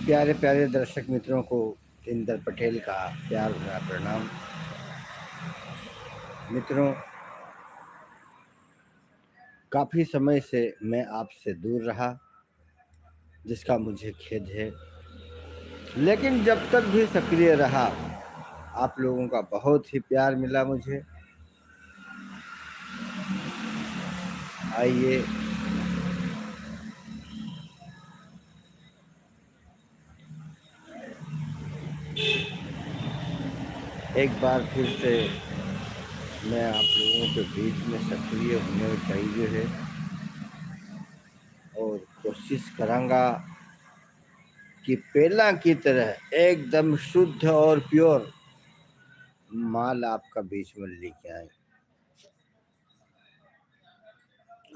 प्यारे प्यारे दर्शक मित्रों को इंदर पटेल का प्यार भरा प्रणाम। मित्रों, काफ़ी समय से मैं आपसे दूर रहा, जिसका मुझे खेद है, लेकिन जब तक भी सक्रिय रहा आप लोगों का बहुत ही प्यार मिला मुझे। आइए एक बार फिर से मैं आप लोगों के बीच में सक्रिय होने चाहिए है और कोशिश करांगा कि पहला की तरह एकदम शुद्ध और प्योर माल आपका बीच में लेके आए।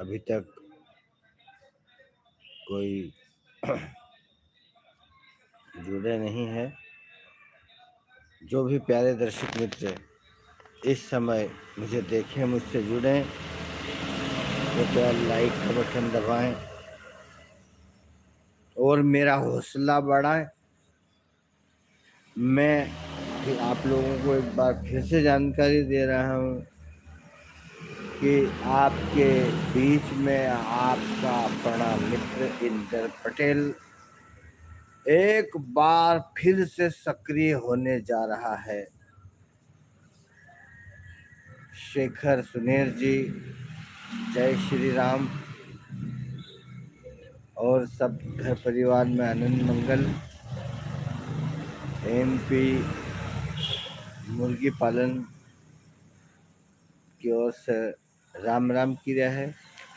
अभी तक कोई जुड़े नहीं है। जो भी प्यारे दर्शक मित्र इस समय मुझे देखें, मुझसे जुड़ें, कृपया लाइक का बटन दबाएं और मेरा हौसला बढ़ाएं। मैं भी आप लोगों को एक बार फिर से जानकारी दे रहा हूं कि आपके बीच में आपका अपना मित्र इंदर पटेल एक बार फिर से सक्रिय होने जा रहा है। शेखर सुनेर जी, जय श्री राम और सब घर परिवार में आनंद मंगल। एमपी मुर्गी पालन की ओर से राम राम किया है।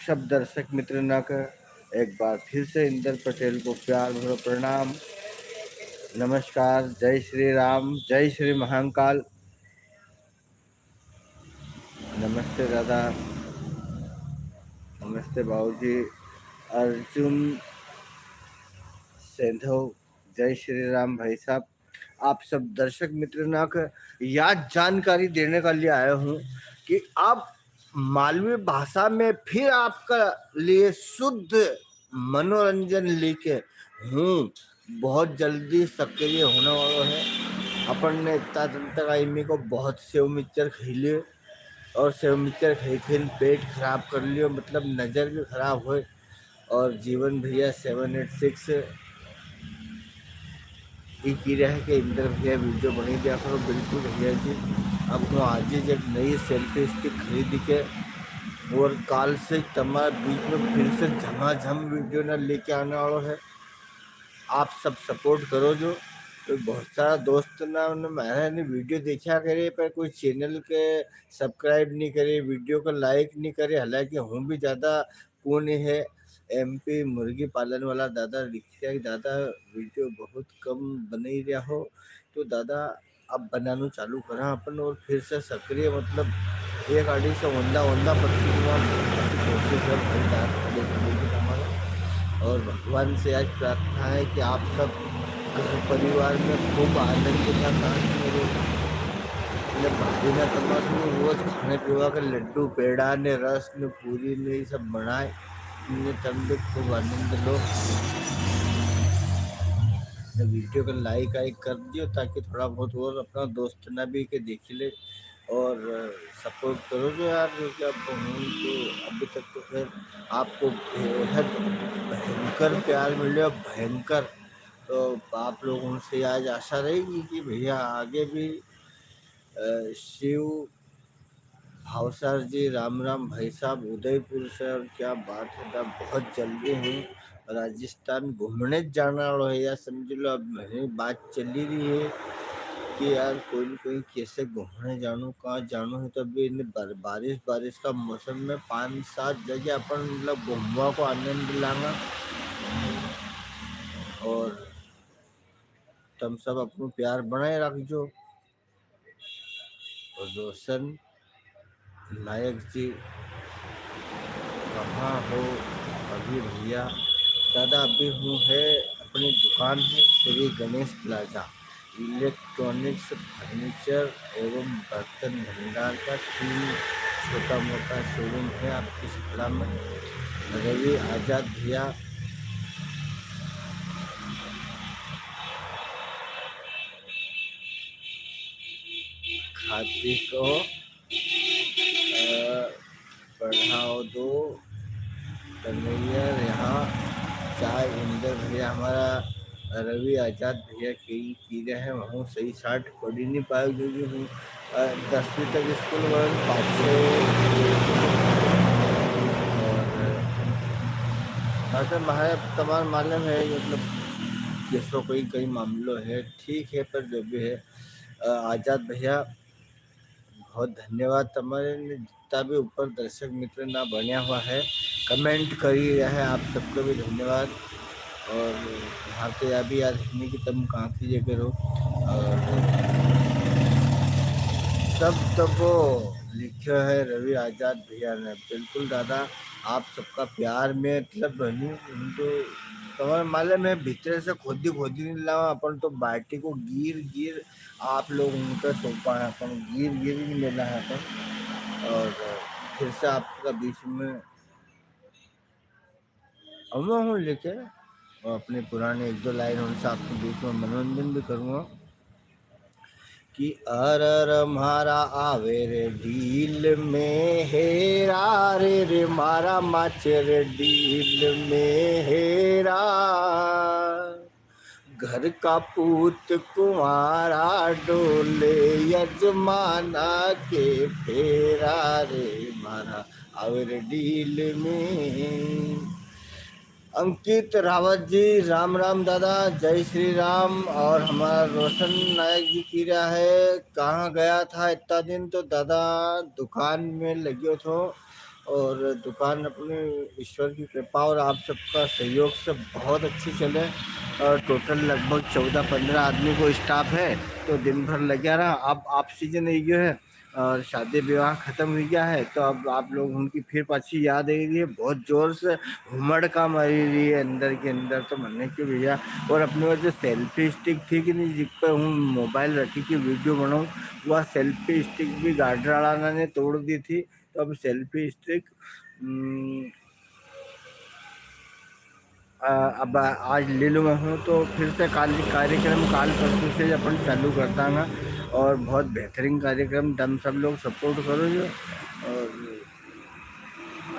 सब दर्शक मित्र न कर एक बार फिर से इंदर पटेल को प्यार भरा प्रणाम, नमस्कार, जय श्री राम, जय श्री महाकाल। नमस्ते दादा, नमस्ते बाबूजी। अर्जुन सेंधव, जय श्री राम भाई साहब। आप सब दर्शक मित्र ना कर याद जानकारी देने का लिए आया हूँ कि आप मालवी भाषा में फिर आपका लिए शुद्ध मनोरंजन लेके हूँ बहुत जल्दी सक्रिय होने वाला है। अपन ने इतना दिन तक आईमी को बहुत सेव मिक्सचर खी लिए और सेव मिक्सचर खी पेट खराब कर लियो, मतलब नज़र भी खराब हो। और जीवन भैया 786 ये की रहा है कि इंदर भैया वीडियो बनी दिया करो। बिल्कुल भैया जी, अब वो आज ही एक नई सेल्फी स्टिक खरीद के और काल से तुम्हारे बीच में फिर से झमाझम वीडियो ना लेके आने वाला है। आप सब सपोर्ट करो। जो तो बहुत सारा दोस्त ना मैंने वीडियो देखा करे पर कोई चैनल के सब्सक्राइब नहीं करे, वीडियो को लाइक नहीं करे। हालांकि हूँ भी ज़्यादा कौन है एमपी मुर्गी पालन वाला दादा लिखा कि दादा वीडियो बहुत कम बनी रहा हो, तो दादा अब बनाना चालू करा अपन और फिर से सक्रिय, मतलब एक आड़ी से वंदा कोशिश है हमारा। और भगवान से आज प्रार्थना है कि आप सब घर परिवार में खूब आनंद के साथ मेरे भाभी ना तमाश में रोज खाने पीवा के लड्डू पेड़ा ने रस ने पूरी ने ये सब बनाए, इन्हें तब भी खूब आनंद लो। वीडियो को लाइक आइक कर दियो ताकि थोड़ा बहुत और अपना दोस्त ना भी के देख ले और सपोर्ट करो। जो यार जो कि आपको हूँ तो अभी तक तो फिर आपको बेहद भयंकर प्यार मिले, भयंकर। तो आप लोगों से आज आशा रहेगी कि भैया आगे भी शिव भावसार जी, राम राम भाई साहब उदयपुर से, और क्या बात है, बहुत जल्दी हूँ राजस्थान घूमने जाना है। या समझ लो अब मेरी बात चली रही है कि यार कोई न कोई कैसे घूमने जानू, कहाँ जानू है। तो अभी बारिश का मौसम में 5-7 जगह अपन मतलब घूमवा को आनंद लाना। और तुम सब अपनो प्यार बनाए रखो। और रोशन नायक जी कहाँ हो अभी भैया? दादा अभी हूँ है अपनी दुकान है Shri Ganesh plaza, electronics furniture एवं बर्तन भंडार का 3 छोटा मोटा शोरूम है आपकी सपड़ा में। रवि आज़ाद भैया हाथी को बढ़ाओ दो कन्हैया यहाँ चाय इंदर भैया हमारा रवि आजाद भैया की रहे हैं वहाँ सही साठ पढ़ ही नहीं पाए क्योंकि हूँ 10वीं तक स्कूल में पाछे और हमारे तमाम मालूम है मतलब जैसो कोई कई मामलों है ठीक है पर जो भी है आजाद भैया बहुत धन्यवाद तमारे जितना भी ऊपर दर्शक मित्र ना बनिया हुआ है कमेंट करी रहा है आप सबको भी धन्यवाद और यहाँ तो यह भी याद रखने की तुम कहाँ कीजिए करो और सब वो लिखा है रवि आजाद भैया ने बिल्कुल दादा आप सबका प्यार में मतलब बनी तो तुम्हारे मालूम है भीतर से खोदी नहीं लावा अपन तो बाटी को गिर आप लोग उनका सौंपा है अपन गिर ही मिला है अपन और फिर से आपका बीच में अम्मा हूँ लेके और अपने पुराने 1-2 लाइन उनसे आपके बीच में मनोरंजन भी करूँगा कि अरर मारा आवे रे डील में हेरा रे मारा माचर डील में हेरा घर का पूत कुमारा डोले यजमाना के फेरा रे मारा आवे रे डील में। अंकित रावत जी राम दादा जय श्री राम। और हमारा रोशन नायक जी की रहा है कहाँ गया था इतना दिन तो दादा दुकान में लगे थो और दुकान अपने ईश्वर की कृपा और आप सबका सहयोग से बहुत अच्छी चले और टोटल लगभग 14-15 आदमी को स्टाफ है तो दिन भर लगे रहा। अब आप सीजन ही गया है और शादी विवाह ख़त्म हो गया है तो अब आप लोग उनकी फिर पाछी याद आई रही है बहुत ज़ोर से हुमड़ का मारी रही है अंदर के अंदर तो मनने के भैया। और अपने पास जो सेल्फी स्टिक थी कि नहीं जिस पर हूँ मोबाइल रखी कि वीडियो बनाऊँ वह सेल्फी स्टिक भी गाडराना ने तोड़ दी थी तो अब सेल्फी स्टिक अब आज ले लूँगा हूँ तो फिर से कार्यक्रम काल परसों से अपन चालू करता हूँ और बहुत बेहतरीन कार्यक्रम तुम सब लोग सपोर्ट करो जो और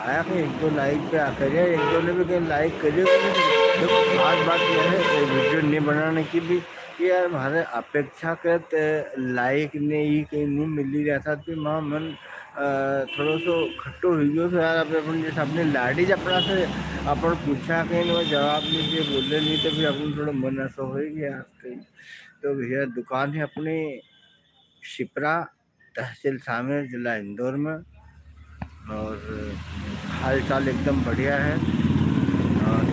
आया कहीं 1-2 लाइक पे करिए 1-2 ने भी कहीं लाइक करिए। देखो खास बात यह है वीडियो नहीं बनाने की भी कि यार हमारे अपेक्षाकृत लाइक ने ही कहीं नहीं मिली रहा था कि माँ मन थोड़ा सो खट्टो हो गयो तो यार अपन जैसे अपने लाडी अपना से अपन पूछा कहीं वो जवाब नहीं दिए बोले नहीं तो फिर अपन थोड़ा मन ऐसा हो गया कहीं। तो भैया दुकान है अपनी शिप्रा तहसील सामेर जिला इंदौर में और हाल चाल एकदम बढ़िया है और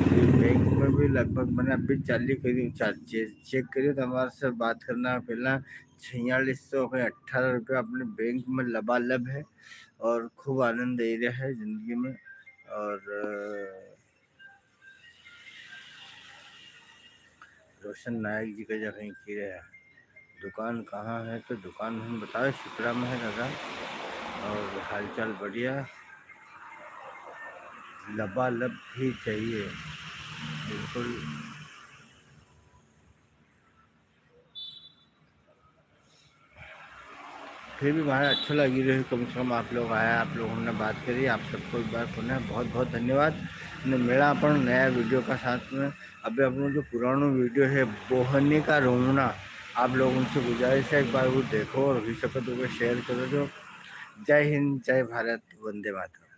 बैंक में भी लगभग मैंने अभी चालू करी चेक करी तो हमारे से बात करना पहला 4618 रुपये अपने बैंक में लबालब है और खूब आनंद दे रहा है ज़िंदगी में। और रोशन नायक जी का जगह की रहा है दुकान कहाँ है तो दुकान हम बताए शिप्रा में है दादा और हालचाल बढ़िया लबालब ही चाहिए बिल्कुल। फिर भी हमारा अच्छा लगी रही कम से कम आप लोग आया आप लोगों ने बात करी आप सबको एक बार पुनः बहुत बहुत धन्यवाद ने मेरा अपन नया वीडियो का साथ में अभी अपन जो पुराना वीडियो है बोहनी का रोमना आप लोगों उनसे गुजारिश है एक बार वो देखो और हो सके तो वो शेयर करो जो। जय हिंद जय भारत वंदे मातरम।